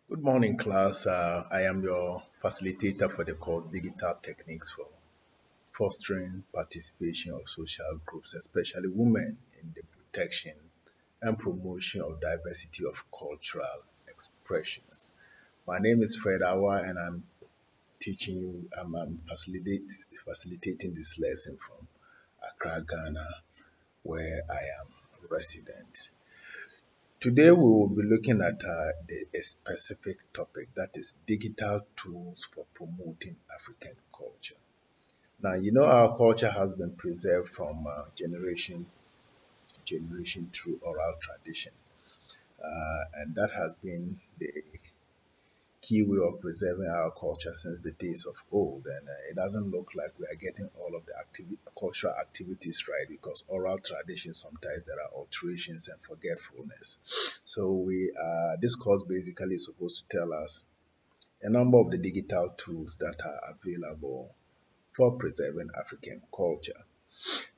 Good morning, class. I am your facilitator for the course Digital Techniques for Fostering Participation of Social Groups, especially women, in the protection and promotion of diversity of cultural expressions. My name is Fred Awaah, and I'm teaching you, facilitating this lesson from Accra, Ghana, where I am a resident. Today we will be looking at a specific topic, that is digital tools for promoting African culture. Now, you know our culture has been preserved from generation to generation through oral tradition, and that has been the key way of preserving our culture since the days of old. And it doesn't look like we are getting all of the cultural activities right because oral tradition sometimes there are alterations and forgetfulness. So this course basically is supposed to tell us a number of the digital tools that are available for preserving African culture.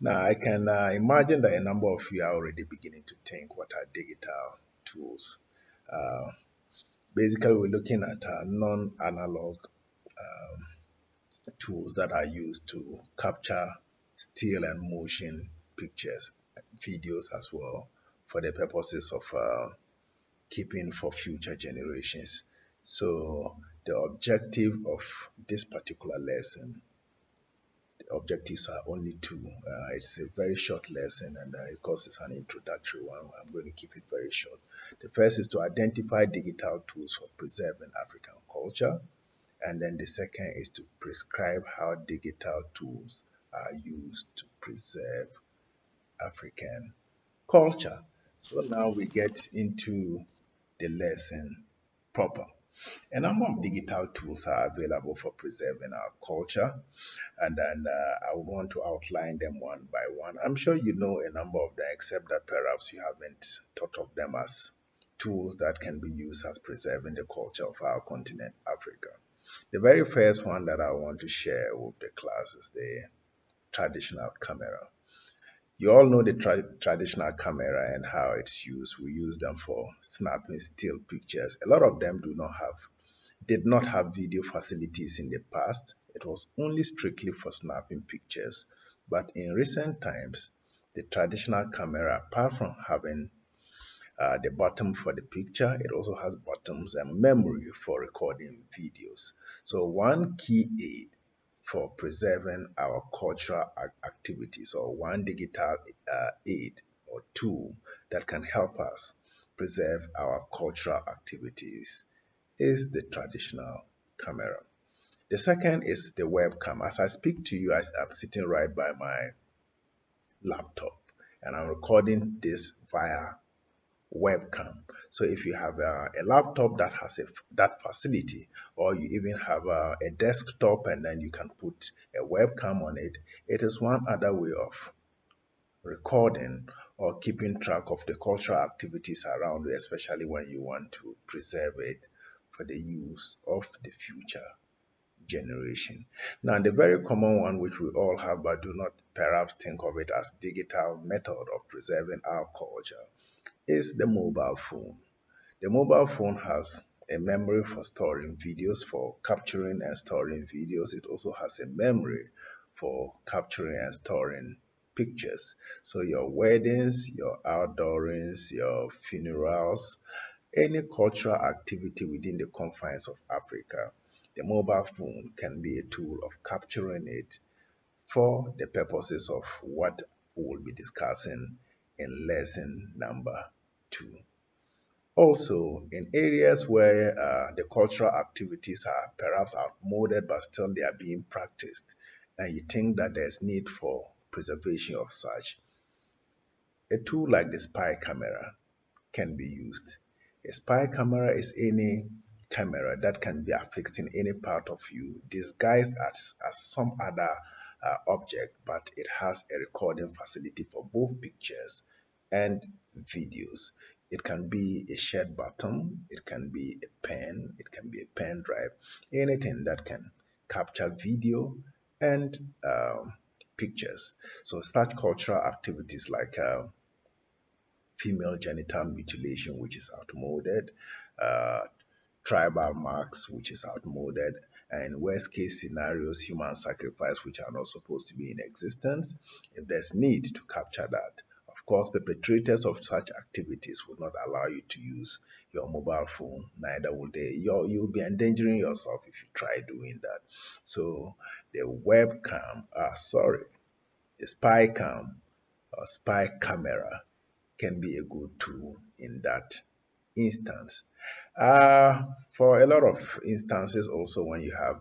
Now, I can imagine that a number of you are already beginning to think what are digital tools. Uh, Basically, we're looking at non-analog tools that are used to capture still and motion pictures, videos as well, for the purposes of keeping for future generations. So the objective of this particular lesson, the objectives are only two. It's a very short lesson, and because it's an introductory one, I'm going to keep it very short. The first is to identify digital tools for preserving African culture. And then the second is to prescribe how digital tools are used to preserve African culture. So now we get into the lesson proper. A number of digital tools are available for preserving our culture, and then I want to outline them one by one. I'm sure you know a number of them, except that perhaps you haven't thought of them as tools that can be used as preserving the culture of our continent, Africa. The very first one that I want to share with the class is the traditional camera. You all know the traditional camera and how it's used. We use them for snapping still pictures. A lot of them did not have video facilities in the past. It was only strictly for snapping pictures. But in recent times, the traditional camera, apart from having the bottom for the picture, it also has buttons and memory for recording videos. So one key aid for preserving our cultural activities, or one digital aid or tool that can help us preserve our cultural activities, is the traditional camera. The second is the webcam. As I speak to you, I'm sitting right by my laptop and I'm recording this via webcam. So if you have a laptop that has that facility, or you even have a desktop and then you can put a webcam on it, it is one other way of recording or keeping track of the cultural activities around you, especially when you want to preserve it for the use of the future generation. Now, the very common one which we all have but do not perhaps think of it as digital method of preserving our culture is the mobile phone. The mobile phone has a memory for storing videos, for capturing and storing videos. It also has a memory for capturing and storing pictures. So your weddings, your outdoorings, your funerals, any cultural activity within the confines of Africa, the mobile phone can be a tool of capturing it for the purposes of what we will be discussing in lesson number 2. Also, in areas where the cultural activities are perhaps outmoded but still they are being practiced, and you think that there's need for preservation of such, a tool like the spy camera can be used. A spy camera is any camera that can be affixed in any part of you, disguised as some other object, but it has a recording facility for both pictures and videos. It can be a shared button, it can be a pen, it can be a pen drive, anything that can capture video and pictures. So such cultural activities like female genital mutilation, which is outmoded, uh, tribal marks, which is outmoded, and worst case scenarios, human sacrifice, which are not supposed to be in existence, if there's need to capture that. Of course, perpetrators of such activities will not allow you to use your mobile phone, neither will they. You'll be endangering yourself if you try doing that. So the webcam, the spy cam or spy camera can be a good tool in that instance. For a lot of instances, also when you have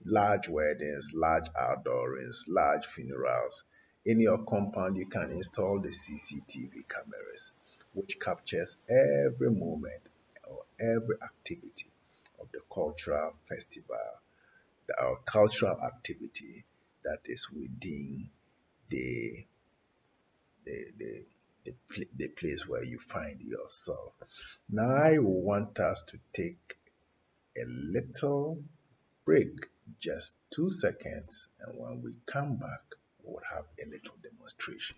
large weddings, large outdoorings, large funerals, in your compound, you can install the CCTV cameras, which captures every moment or every activity of the cultural festival, or cultural activity that is within the the place where you find yourself. Now, I want us to take a little break, just 2 seconds, and when we come back, we'll have a little demonstration.